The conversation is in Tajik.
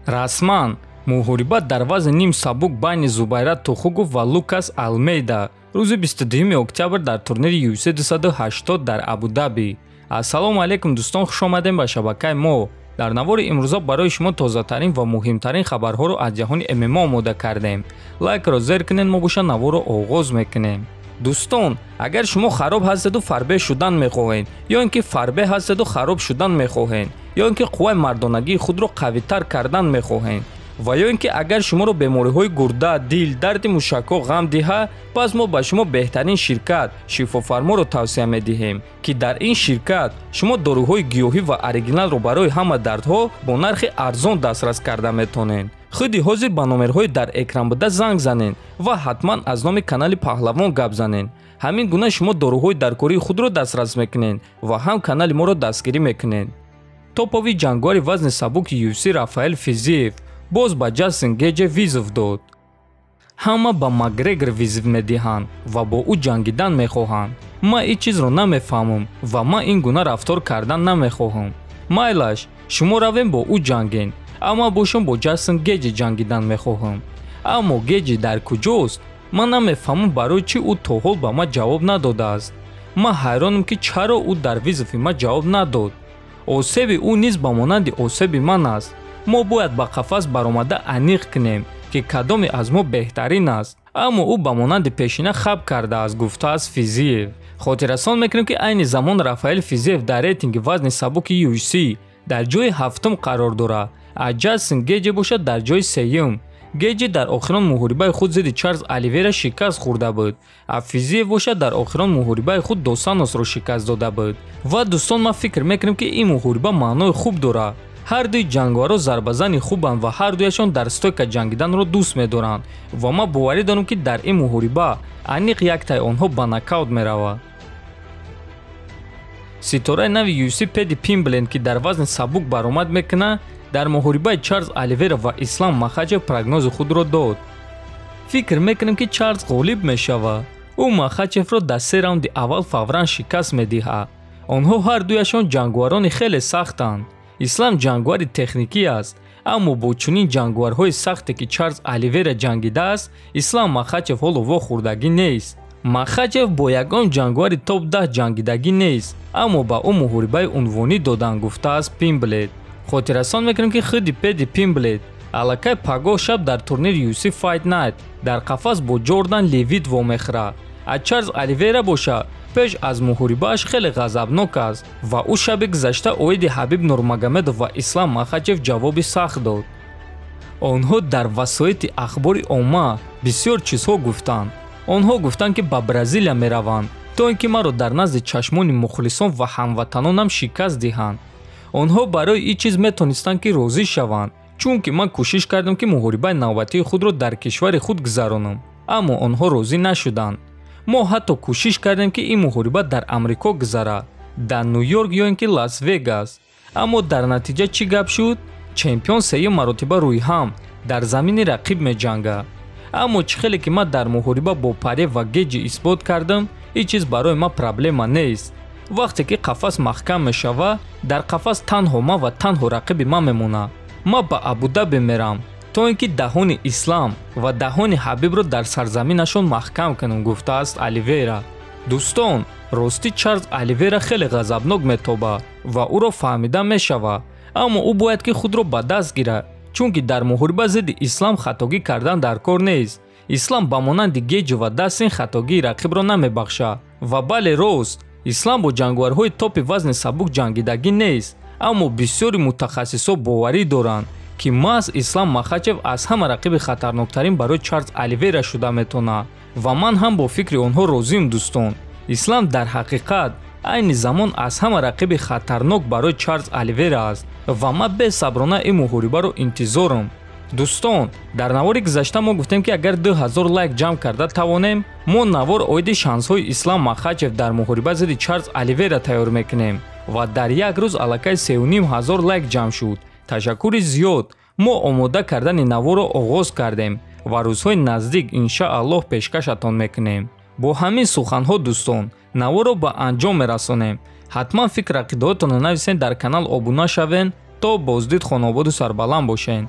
Расман муҳорибат дар вазни ним сабук байни Зубайра Тухугов ва Лукас Алмейда рӯзи 22 октябр дар турнири UFC 280 дар Абу-Даби. Ассалому алайкум дӯстон, хушомадем ба шабакаи мо. дар навори имрӯза барои шумо тозатарин ва муҳимтарин хабарҳоро аз ҷаҳони ММА омода кардем. Лайкро зер кунед, мо боша наворро оғоз мекунем. дӯстон, агар шумо хароб ҳастеду фарбеҳ шудан мехоҳед, ё ин ки фарбеҳ ҳастеду хароб шудан мехоҳед, ё ин ки қувваи мардонагии худро қавитар кардан мехоҳед, ва ё ин ки агар шуморо бемориҳои гурда, дил, дарди мушакҳо ғам диҳад, пас мо ба шумо беҳтарин ширкат Шифофарморо тавсия медиҳем, ки дар ин ширкат шумо доруҳои гиёҳӣ ва оригиналро барои ҳама дардҳо бо нархи арзон дастрас карда метонед. худи ҳозир ба номерҳои дар экран буда занг занед ва ҳатман аз номи канали Паҳлавон гап занед. ҳамин гуна шумо доруҳои даркории худро дастрас мекунед ва ҳам канали моро дастгирӣ мекунед. топови ҷангори вазни сабуки UFC Рафаэл Физиев боз ба Ҷастин Гейҷ визов дод. ҳама ба Макгрегор визив медиҳанд ва бо ӯ ҷангидан мехоҳанд. ман ин чизро намефаҳмам ва ман ин гуна рафтор кардан намехоҳам. майлаш, шумо равем бо ӯ ҷанген, аммо бошам бо Ҷастин Гейҷ ҷангидан мехоҳам. аммо Гейҷ дар куҷост? ман намефаҳмам барои чӣ ӯ то ҳол ба ман ҷавоб надодааст. ман ҳайронам ки чаро ӯ дар визови ман ҷавоб надод. осеби ӯ низ ба монанди осеби ман аст. мо бояд ба қафас баромада аниқ кунем ки кадоме аз мо беҳтарин аст. аммо ӯ ба монанди пешина хаб кардааст, гуфтааст Физиев. хотиррасон мекунем ки айни замон Рафаэл Физиев дар рейтинги вазни сабуки UFC дар ҷои ҳафтум қарор дорад, аз Ҷастин Гейҷ бошад дар ҷои сеюм. Гейҷ дар охирон муҳорибаи худ зидди Чарлз Оливера шикаст хӯрда буд, а Физиев бошад дар охирон муҳорибаи худ Досаносро шикаст дода буд. ва дӯстон, ман фикр мекунам ки ин муҳориба маънои хуб дорад. ҳар дуи ҷангоҳаро зарбазани хубанд ва ҳар дуяшон дар стойка ҷангиданро дӯст медоранд ва ман боварӣ дорам ки дар ин муҳориба аниқ яктаи онҳо ба нокаут меравад. ситораи нави UFC Педи Пимблен ки дар вазни сабук баромад мекунад, дар муҳорибаи Чарлз Оливера ва Ислам Махачев прогнози худро дод. фикр мекунем ки Чарлз ғолиб мешавад. ӯ Махачевро дар се раунди аввал фавран шикаст медиҳад. онҳо ҳар дуяшон ҷангуарони хеле сахтанд. Ислам ҷангуари техникӣ аст, аммо бо чунин ҷангуарҳои сахте ки Чарлз Оливера ҷангидааст, Ислам Махачев ҳоло вохӯрдагӣ нест. Махачев бо ягон ҷангуари топ 10 ҷангидагӣ нест, аммо ба ӯ муҳорибаи унвонӣ доданд, гуфтааст Пимблет. хотиррасон мекунем ки худи Педи Пимблет аллакай пагоҳ шаб дар турнири UFC Fight Night дар қафас бо Ҷордан Левит вомехӯрад. аз Чарлз Оливера боша пеш аз муҳорибааш хеле ғазабнок аст ва ӯ шаби гузашта оиди Ҳабиб Нурмагомедов ва Ислам Махачев ҷавоби сахт дод. онҳо дар васоити ахбори омма бисёр чизҳо гуфтанд. онҳо гуфтанд ки ба Бразилия мераванд то ин ки маро дар назди чашмони мухлисон ва ҳамватанонам шикаст диҳанд. онҳо барои ин чиз метонистанд ки розӣ шаванд, чунки ман кӯшиш кардам ки муҳорибаи навбатии худро дар кишвари худ гузаронам, аммо онҳо розӣ нашуданд. мо ҳатто кӯшиш кардем ки ин муҳориба дар амрико гузарад, дар Нью-Йорк ё ин ки Лас-Вегас, аммо дар натиҷа чӣ гап шуд? чемпион сеюм маротиба рӯи ҳам дар замини рақиб меҷангад. аммо чӣ хеле ки ман дар муҳориба бо Паре ва Гейҷ исбот кардам, ин чиз барои ман проблема нест. вақте ки қафас маҳкам мешавад, дар қафас танҳо ман ва танҳо рақиби ман мемонад. ман ба Абу-Даби мерам то ин ки даҳони Ислам ва даҳони Ҳабибро дар сарзаминашон маҳкам кунам, гуфтааст Оливера. дӯстон, ростӣ Чарлз Оливера хеле ғазабнок метобад ва ӯро фаҳмида мешавад, аммо ӯ бояд ки худро ба даст гирад, чунки дар муҳориба зидди Ислам хатогӣ кардан дар кор нест. Ислам ба монанди Гейҷ ва Дастин хатогии рақибро намебахшад. ва бале рост, Ислам бо ҷангуарҳои топи вазни сабук ҷангидагӣ нест, аммо бисёри мутахассисо боварӣ доранд ки маҳз Ислам Махачев аз ҳама рақиби хатарноктарин барои Чарлз Оливера шуда метавонад ва ман ҳам бо фикри онҳо розиам. дӯстон, Ислам дар ҳақиқат айни замон аз ҳама рақиби хатарнок барои Чарлз Оливера аст ва ман бесаброна ин муҳорибаро интизорам. дӯстон, дар навори гузашта мо гуфтем ки агар 2000 лайк ҷамъ карда тавонем, мо навор оиди шансҳои Ислам Махачев дар муҳориба зидди Чарлз Оливера тайёр мекунем ва дар як рӯз аллакай 3500 лайк ҷамъ шуд. ташаккури зиёд. мо омода кардани наворро оғоз кардем ва рӯзҳои наздик иншааллоҳ пешкашатон мекунем. бо ҳамин суханҳо дӯстон, наворро ба анҷом мерасонем. ҳатман фикр ақидаотонро нависен, дар канал обуна шавен то боздид хонободу сарбаланд бошен.